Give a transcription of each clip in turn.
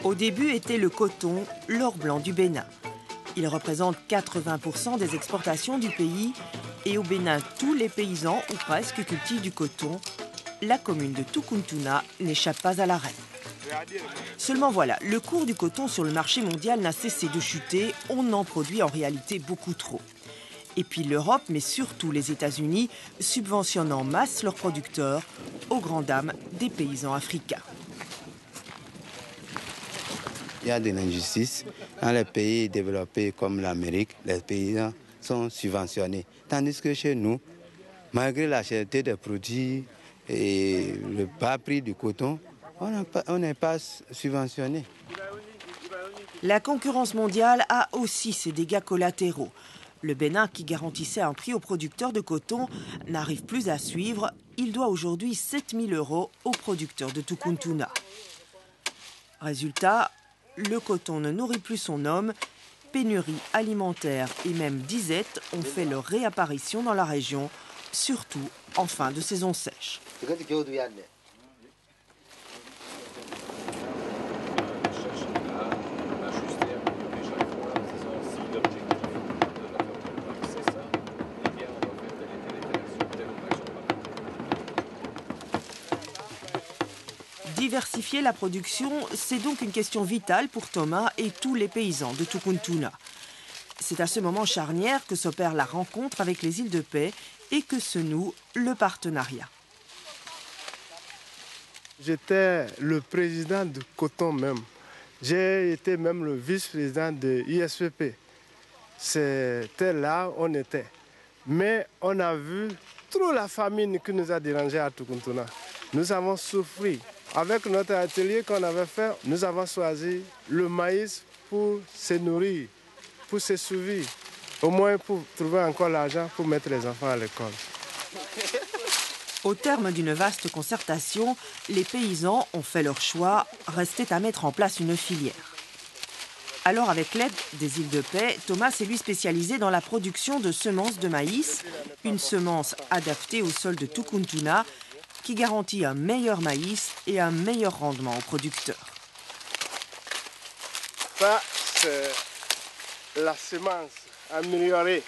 Au début était le coton, l'or blanc du Bénin. Il représente 80% des exportations du pays et au Bénin, tous les paysans ou presque cultivent du coton. La commune de Tukuntuna n'échappe pas à la règle. Seulement voilà, le cours du coton sur le marché mondial n'a cessé de chuter, on en produit en réalité beaucoup trop. Et puis l'Europe, mais surtout les États-Unis, subventionnent en masse leurs producteurs, aux grandes dames des paysans africains. Il y a de l'injustice. Dans les pays développés comme l'Amérique, les paysans sont subventionnés. Tandis que chez nous, malgré la cherté des produits et le bas prix du coton, on n'est pas subventionné. La concurrence mondiale a aussi ses dégâts collatéraux. Le Bénin, qui garantissait un prix aux producteurs de coton, n'arrive plus à suivre. Il doit aujourd'hui 7 000 € aux producteurs de Tukuntuna. Résultat, le coton ne nourrit plus son homme. Pénurie alimentaire et même disette ont fait leur réapparition dans la région, surtout en fin de saison sèche. Diversifier la production, c'est donc une question vitale pour Thomas et tous les paysans de Tukuntuna. C'est à ce moment charnière que s'opère la rencontre avec les îles de Paix et que se noue le partenariat. J'étais le président du coton même. J'ai été même le vice-président de l'ISVP. C'était là où on était. Mais on a vu trop la famine qui nous a dérangés à Tukuntuna. Nous avons souffert. Avec notre atelier qu'on avait fait, nous avons choisi le maïs pour se nourrir, pour se survivre, au moins pour trouver encore l'argent pour mettre les enfants à l'école. Au terme d'une vaste concertation, les paysans ont fait leur choix, restait à mettre en place une filière. Alors avec l'aide des îles de Paix, Thomas s'est lui spécialisé dans la production de semences de maïs, une semence adaptée au sol de Tukuntuna, qui garantit un meilleur maïs et un meilleur rendement aux producteurs. Ça, c'est la semence améliorée,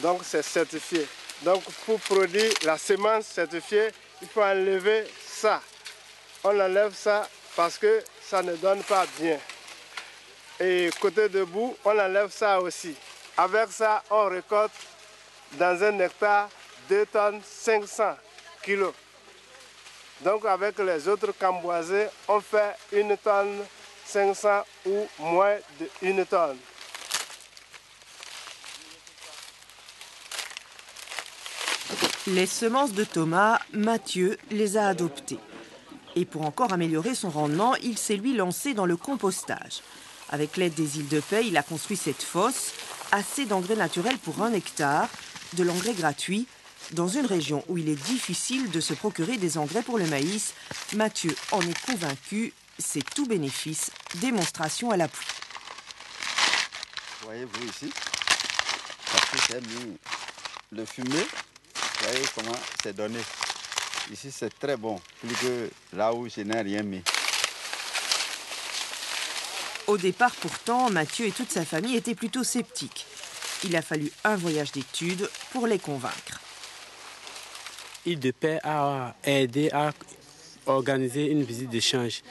donc c'est certifié. Donc pour produire la semence certifiée, il faut enlever ça. On enlève ça parce que ça ne donne pas bien. Et côté debout, on enlève ça aussi. Avec ça, on récolte dans un hectare 2 tonnes 500 kilos. Donc avec les autres camboisés, on fait 1 tonne 500 ou moins de 1 tonne. Les semences de Thomas, Mathieu les a adoptées. Et pour encore améliorer son rendement, il s'est lui lancé dans le compostage. Avec l'aide des îles de Paix, il a construit cette fosse, assez d'engrais naturels pour 1 hectare, de l'engrais gratuit. Dans une région où il est difficile de se procurer des engrais pour le maïs, Mathieu en est convaincu, c'est tout bénéfice, démonstration à l'appui. Voyez-vous ici, parce que j'ai mis le fumier, vous voyez comment c'est donné. Ici c'est très bon, plus que là où je n'ai rien mis. Au départ pourtant, Mathieu et toute sa famille étaient plutôt sceptiques. Il a fallu un voyage d'études pour les convaincre. Île de Paix a aidé à organiser une visite d'échange.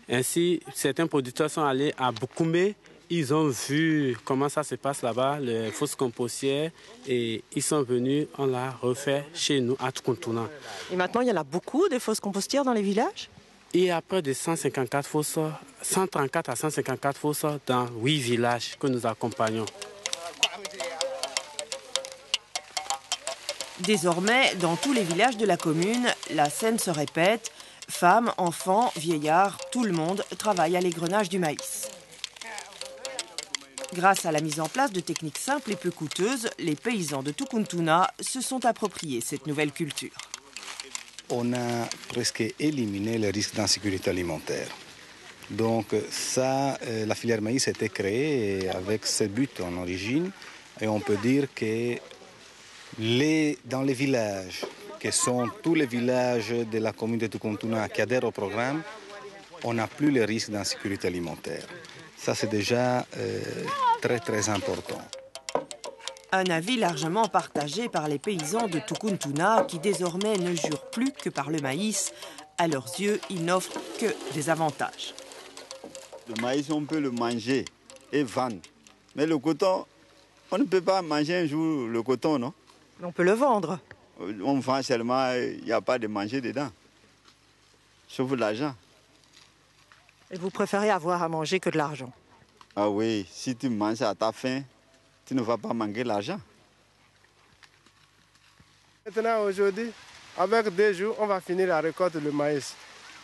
Ainsi, certains producteurs sont allés à Boukoumé, ils ont vu comment ça se passe là-bas, les fosses compostières, et ils sont venus, on l'a refait chez nous à Tukuntuna. Et maintenant, il y en a beaucoup de fosses compostières dans les villages? Il y a près de 154 fosses, 134 à 154 fosses dans 8 villages que nous accompagnons. Désormais, dans tous les villages de la commune, la scène se répète. Femmes, enfants, vieillards, tout le monde travaille à l'égrenage du maïs. Grâce à la mise en place de techniques simples et peu coûteuses, les paysans de Tukuntuna se sont appropriés cette nouvelle culture. On a presque éliminé le risque d'insécurité alimentaire. Donc ça, la filière maïs a été créée avec ce but en origine. Et on peut dire que dans les villages, qui sont tous les villages de la commune de Tukuntuna qui adhèrent au programme, on n'a plus le risque d'insécurité alimentaire. Ça, c'est déjà très important. Un avis largement partagé par les paysans de Tukuntuna qui désormais ne jurent plus que par le maïs. À leurs yeux, il n'offre que des avantages. Le maïs, on peut le manger et vendre. Mais le coton, on ne peut pas manger un jour le coton, non? On peut le vendre. On vend seulement, il n'y a pas de manger dedans. Sauf l'argent. Et vous préférez avoir à manger que de l'argent? Ah oui, si tu manges à ta faim, tu ne vas pas manquer l'argent. Maintenant, aujourd'hui, avec 2 jours, on va finir la récolte du maïs.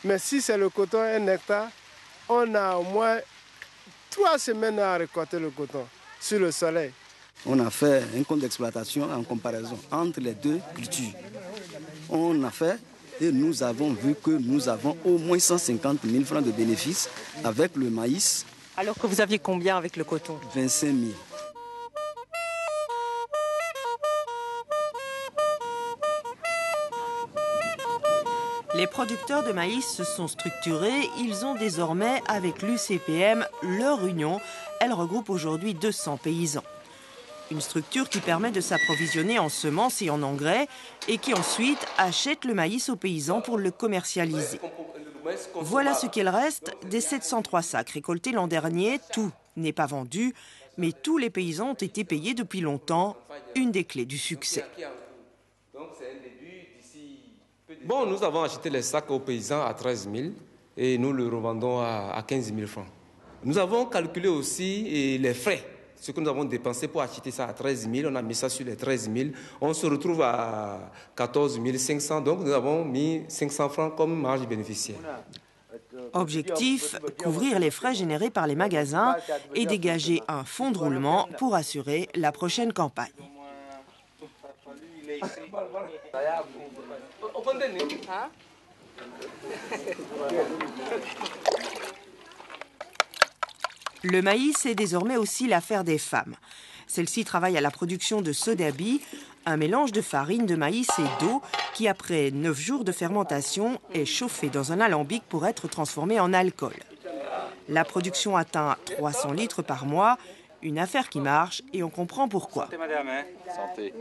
Mais si c'est le coton, 1 hectare, on a au moins 3 semaines à récolter le coton sur le soleil. On a fait un compte d'exploitation en comparaison entre les 2 cultures. On a fait et nous avons vu que nous avons au moins 150 000 francs de bénéfices avec le maïs. Alors que vous aviez combien avec le coton? 25 000. Les producteurs de maïs se sont structurés. Ils ont désormais, avec l'UCPM, leur union. Elle regroupe aujourd'hui 200 paysans. Une structure qui permet de s'approvisionner en semences et en engrais et qui ensuite achète le maïs aux paysans pour le commercialiser. Voilà ce qu'il reste des 703 sacs récoltés l'an dernier. Tout n'est pas vendu, mais tous les paysans ont été payés depuis longtemps. Une des clés du succès. Bon, nous avons acheté les sacs aux paysans à 13 000 et nous le revendons à 15 000 francs. Nous avons calculé aussi les frais, ce que nous avons dépensé pour acheter ça à 13 000. On a mis ça sur les 13 000. On se retrouve à 14 500. Donc nous avons mis 500 francs comme marge bénéficiaire. Objectif, couvrir les frais générés par les magasins et dégager un fonds de roulement pour assurer la prochaine campagne. Le maïs est désormais aussi l'affaire des femmes. Celles-ci travaillent à la production de sodabi, un mélange de farine, de maïs et d'eau qui, après 9 jours de fermentation, est chauffé dans un alambic pour être transformé en alcool. La production atteint 300 litres par mois, une affaire qui marche et on comprend pourquoi. Santé, madame. Santé.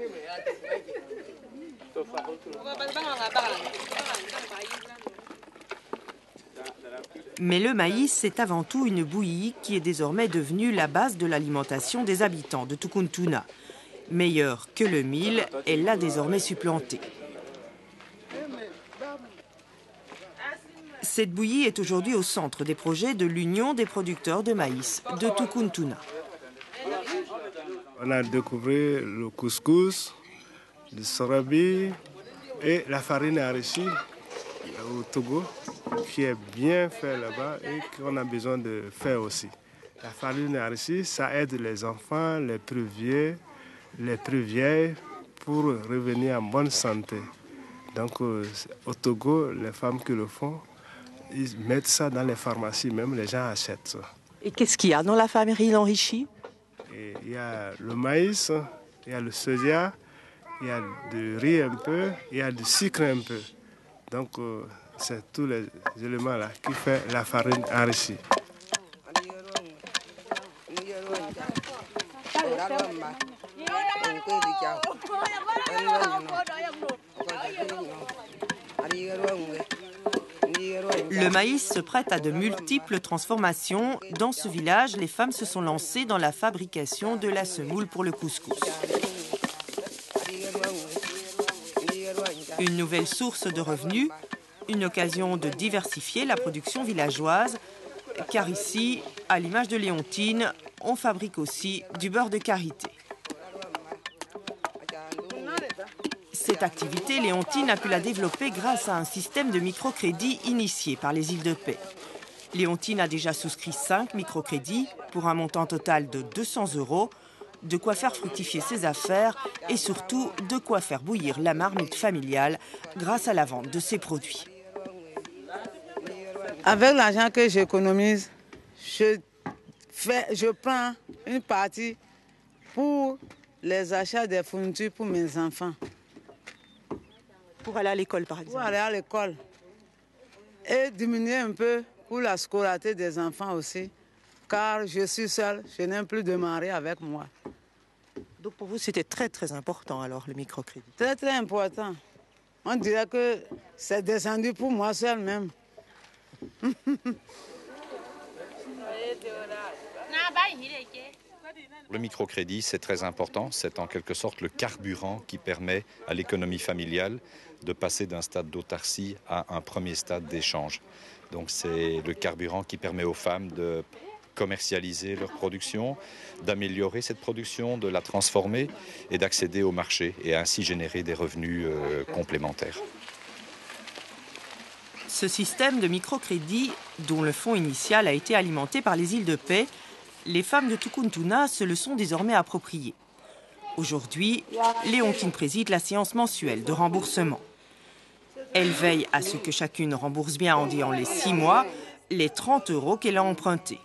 Mais le maïs, c'est avant tout une bouillie qui est désormais devenue la base de l'alimentation des habitants de Tukuntuna. Meilleure que le mil, elle l'a désormais supplanté. Cette bouillie est aujourd'hui au centre des projets de l'Union des producteurs de maïs de Tukuntuna. On a découvert le couscous, le sorabi et la farine enrichie au Togo, qui est bien fait là-bas et qu'on a besoin de faire aussi. La farine enrichie, ça aide les enfants, les plus vieux, les plus vieilles pour revenir en bonne santé. Donc au Togo, les femmes qui le font, ils mettent ça dans les pharmacies, même les gens achètent ça. Et qu'est-ce qu'il y a dans la farine enrichie? Il y a le maïs, il y a le soja, il y a du riz un peu, il y a du sucre un peu. Donc c'est tous les éléments-là qui font la farine enrichie. Le maïs se prête à de multiples transformations. Dans ce village, les femmes se sont lancées dans la fabrication de la semoule pour le couscous. Une nouvelle source de revenus, une occasion de diversifier la production villageoise, car ici, à l'image de Léontine, on fabrique aussi du beurre de karité. Cette activité, Léontine a pu la développer grâce à un système de microcrédit initié par les îles de Paix. Léontine a déjà souscrit 5 microcrédits pour un montant total de 200 €, de quoi faire fructifier ses affaires et surtout de quoi faire bouillir la marmite familiale grâce à la vente de ses produits. Avec l'argent que j'économise, je prends une partie pour les achats des fournitures pour mes enfants. Pour aller à l'école, par exemple? Pour aller à l'école. Et diminuer un peu pour la scolarité des enfants aussi, car je suis seule, je n'ai plus de mari avec moi. Donc pour vous, c'était très très important alors le microcrédit? Très très important. On dirait que c'est descendu pour moi seule même. Le microcrédit, c'est très important. C'est en quelque sorte le carburant qui permet à l'économie familiale de passer d'un stade d'autarcie à un premier stade d'échange. Donc c'est le carburant qui permet aux femmes de commercialiser leur production, d'améliorer cette production, de la transformer et d'accéder au marché et ainsi générer des revenus complémentaires. Ce système de microcrédit, dont le fonds initial a été alimenté par les îles de paix, les femmes de Tukuntuna se le sont désormais appropriées. Aujourd'hui, Léontine préside la séance mensuelle de remboursement. Elle veille à ce que chacune rembourse bien en disant les 6 mois les 30 € qu'elle a empruntés.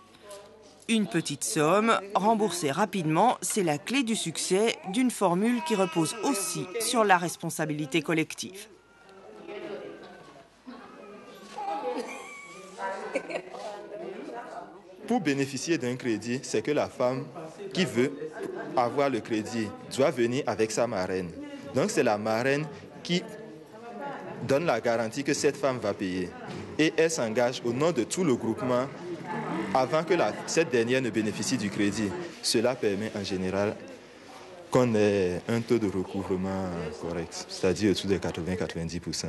Une petite somme, remboursée rapidement, c'est la clé du succès d'une formule qui repose aussi sur la responsabilité collective. Pour bénéficier d'un crédit, c'est que la femme qui veut avoir le crédit doit venir avec sa marraine. Donc c'est la marraine qui donne la garantie que cette femme va payer. Et elle s'engage au nom de tout le groupement avant que cette dernière ne bénéficie du crédit. Cela permet en général qu'on ait un taux de recouvrement correct, c'est-à-dire autour de 80-90%.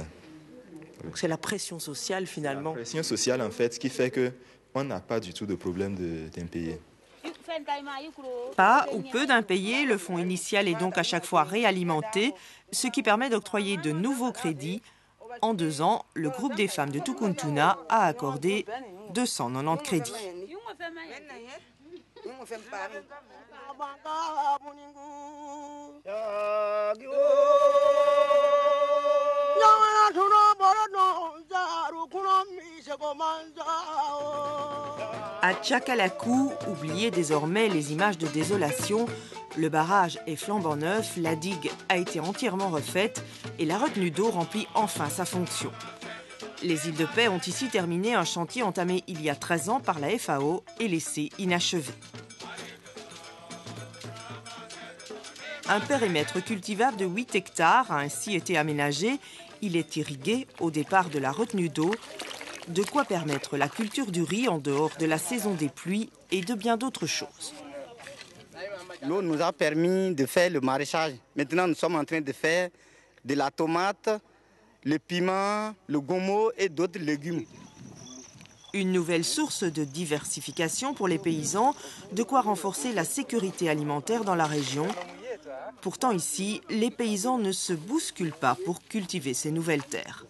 Donc c'est la pression sociale finalement. La pression sociale en fait, ce qui fait qu'on n'a pas du tout de problème d'impayés. Pas ou peu d'impayés, le fonds initial est donc à chaque fois réalimenté, ce qui permet d'octroyer de nouveaux crédits. En 2 ans, le groupe des femmes de Tukuntuna a accordé 290 crédits. À Tchakalakou, oubliez désormais les images de désolation. Le barrage est flambant neuf, la digue a été entièrement refaite et la retenue d'eau remplit enfin sa fonction. Les îles de paix ont ici terminé un chantier entamé il y a 13 ans par la FAO et laissé inachevé. Un périmètre cultivable de 8 hectares a ainsi été aménagé. Il est irrigué au départ de la retenue d'eau, de quoi permettre la culture du riz en dehors de la saison des pluies et de bien d'autres choses. L'eau nous a permis de faire le maraîchage. Maintenant, nous sommes en train de faire de la tomate, le piment, le gommo et d'autres légumes. Une nouvelle source de diversification pour les paysans, de quoi renforcer la sécurité alimentaire dans la région. Pourtant ici, les paysans ne se bousculent pas pour cultiver ces nouvelles terres.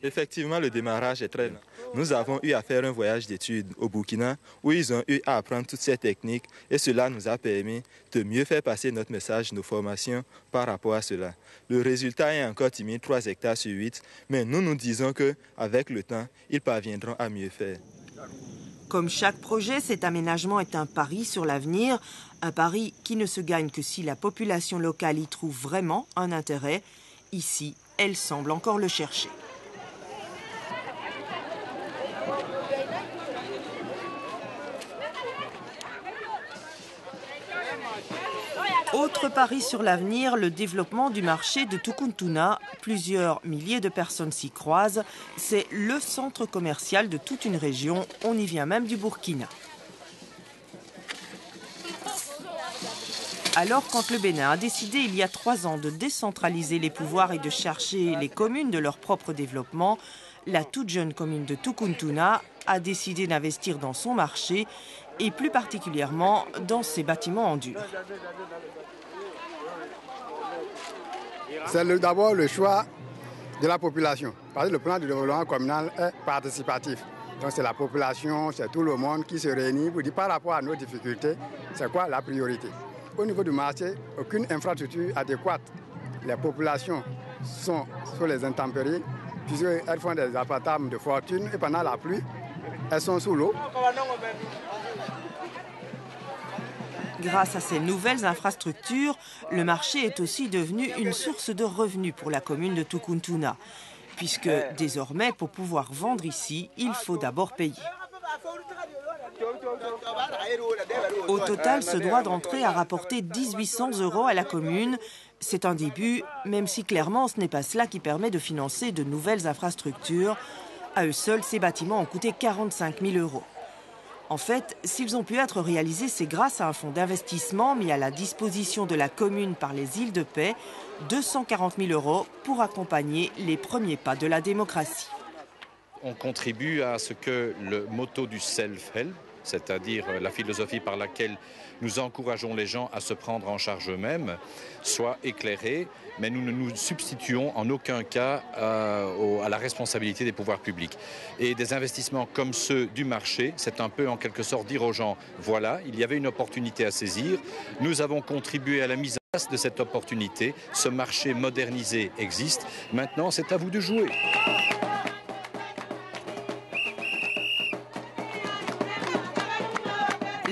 Effectivement, le démarrage est très lent. Nous avons eu à faire un voyage d'études au Burkina où ils ont eu à apprendre toutes ces techniques et cela nous a permis de mieux faire passer notre message, nos formations par rapport à cela. Le résultat est encore timide, 3 hectares sur 8, mais nous disons qu'avec le temps, ils parviendront à mieux faire. Comme chaque projet, cet aménagement est un pari sur l'avenir, un pari qui ne se gagne que si la population locale y trouve vraiment un intérêt. Ici, elle semble encore le chercher. Autre pari sur l'avenir, le développement du marché de Tukuntuna. Plusieurs milliers de personnes s'y croisent. C'est le centre commercial de toute une région. On y vient même du Burkina. Alors, quand le Bénin a décidé il y a 3 ans de décentraliser les pouvoirs et de chercher les communes de leur propre développement, la toute jeune commune de Tukuntuna a décidé d'investir dans son marché et plus particulièrement dans ses bâtiments en dur. C'est d'abord le choix de la population. Parce que le plan de développement communal est participatif. Donc c'est la population, c'est tout le monde qui se réunit pour dire par rapport à nos difficultés, c'est quoi la priorité. Au niveau du marché, aucune infrastructure adéquate. Les populations sont sur les intempéries, puisqu'elles font des appartements de fortune et pendant la pluie, elles sont sous l'eau. Grâce à ces nouvelles infrastructures, le marché est aussi devenu une source de revenus pour la commune de Tukuntuna. puisque désormais, pour pouvoir vendre ici, il faut d'abord payer. Au total, ce droit d'entrée a rapporté 1800 € à la commune. C'est un début, même si clairement ce n'est pas cela qui permet de financer de nouvelles infrastructures. À eux seuls, ces bâtiments ont coûté 45 000 €. En fait, s'ils ont pu être réalisés, c'est grâce à un fonds d'investissement mis à la disposition de la commune par les Îles de Paix, 240 000 € pour accompagner les premiers pas de la démocratie. On contribue à ce que le motto du self-help, c'est-à-dire la philosophie par laquelle nous encourageons les gens à se prendre en charge eux-mêmes, soit éclairé, mais nous ne nous substituons en aucun cas à la responsabilité des pouvoirs publics. Et des investissements comme ceux du marché, c'est un peu en quelque sorte dire aux gens, voilà, il y avait une opportunité à saisir, nous avons contribué à la mise en place de cette opportunité, ce marché modernisé existe, maintenant c'est à vous de jouer.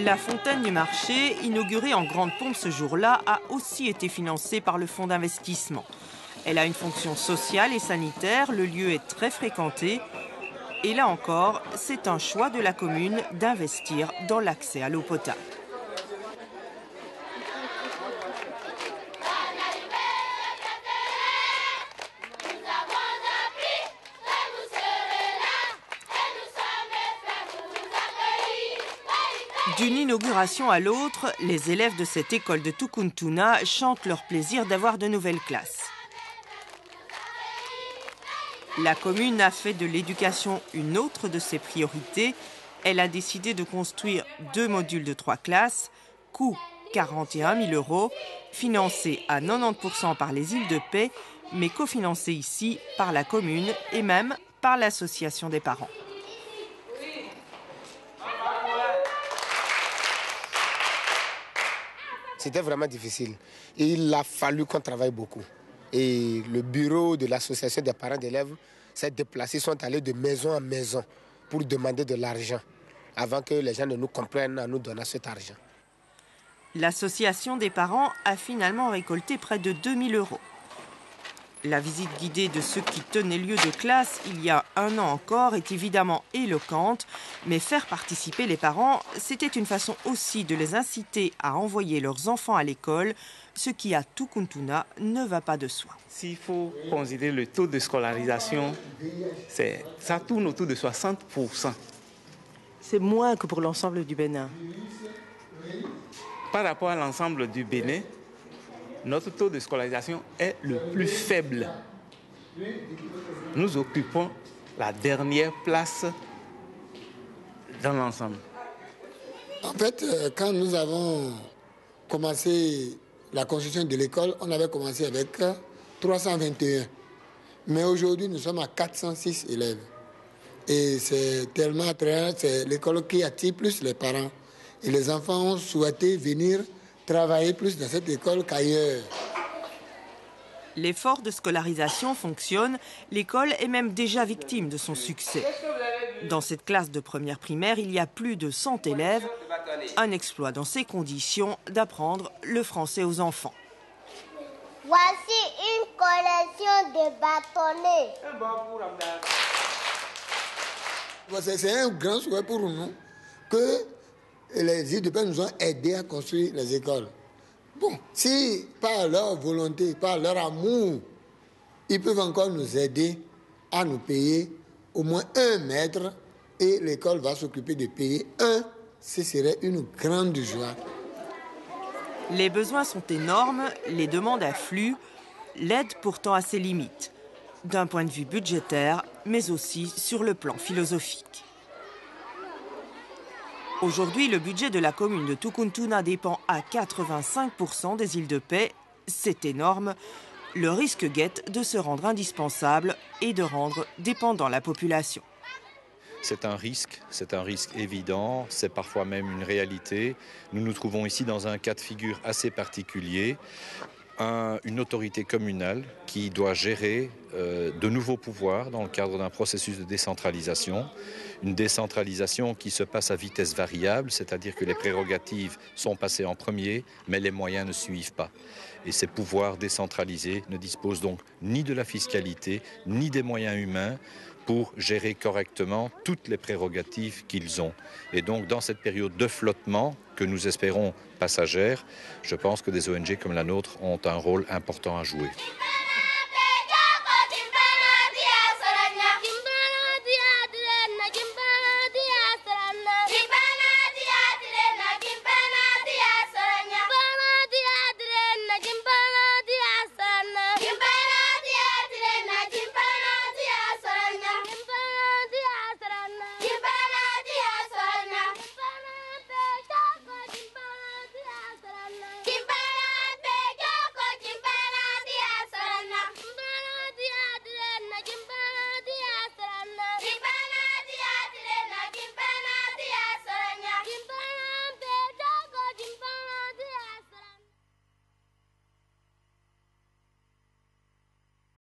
La fontaine du marché, inaugurée en grande pompe ce jour-là, a aussi été financée par le fonds d'investissement. Elle a une fonction sociale et sanitaire, le lieu est très fréquenté. Et là encore, c'est un choix de la commune d'investir dans l'accès à l'eau potable. D'une inauguration à l'autre, les élèves de cette école de Tukuntuna chantent leur plaisir d'avoir de nouvelles classes. La commune a fait de l'éducation une autre de ses priorités. Elle a décidé de construire 2 modules de 3 classes, coût 41 000 €, financés à 90% par les Îles de Paix, mais cofinancés ici par la commune et même par l'association des parents. C'était vraiment difficile. Il a fallu qu'on travaille beaucoup. Et le bureau de l'association des parents d'élèves s'est déplacé, sont allés de maison en maison pour demander de l'argent avant que les gens ne nous comprennent en nous donnant cet argent. L'association des parents a finalement récolté près de 2 000 €. La visite guidée de ceux qui tenaient lieu de classe il y a 1 an encore est évidemment éloquente, mais faire participer les parents, c'était une façon aussi de les inciter à envoyer leurs enfants à l'école, ce qui à Tukuntuna ne va pas de soi. S'il faut considérer le taux de scolarisation, ça tourne autour de 60%. C'est moins que pour l'ensemble du Bénin. Par rapport à l'ensemble du Bénin, notre taux de scolarisation est le plus faible. Nous occupons la dernière place dans l'ensemble. En fait, quand nous avons commencé la construction de l'école, on avait commencé avec 321. Mais aujourd'hui, nous sommes à 406 élèves. Et c'est tellement attrayant, c'est l'école qui attire plus les parents. Et les enfants ont souhaité venir travailler plus dans cette école qu'ailleurs. L'effort de scolarisation fonctionne, l'école est même déjà victime de son succès. Dans cette classe de première primaire, il y a plus de 100 élèves. Un exploit dans ces conditions d'apprendre le français aux enfants. Voici une collection de bâtonnets. C'est un grand souhait pour nous que les Îles de Paix nous ont aidés à construire les écoles. Bon, si par leur volonté, par leur amour, ils peuvent encore nous aider à nous payer au moins 1 maître et l'école va s'occuper de payer 1, ce serait une grande joie. Les besoins sont énormes, les demandes affluent, l'aide pourtant a ses limites, d'un point de vue budgétaire, mais aussi sur le plan philosophique. Aujourd'hui, le budget de la commune de Tukuntuna dépend à 85% des Îles de Paix. C'est énorme. Le risque guette de se rendre indispensable et de rendre dépendant la population. C'est un risque évident, c'est parfois même une réalité. Nous nous trouvons ici dans un cas de figure assez particulier. une autorité communale qui doit gérer de nouveaux pouvoirs dans le cadre d'un processus de décentralisation. Une décentralisation qui se passe à vitesse variable, c'est-à-dire que les prérogatives sont passées en premier, mais les moyens ne suivent pas. Et ces pouvoirs décentralisés ne disposent donc ni de la fiscalité, ni des moyens humains pour gérer correctement toutes les prérogatives qu'ils ont. Et donc, dans cette période de flottement, que nous espérons passagère, je pense que des ONG comme la nôtre ont un rôle important à jouer.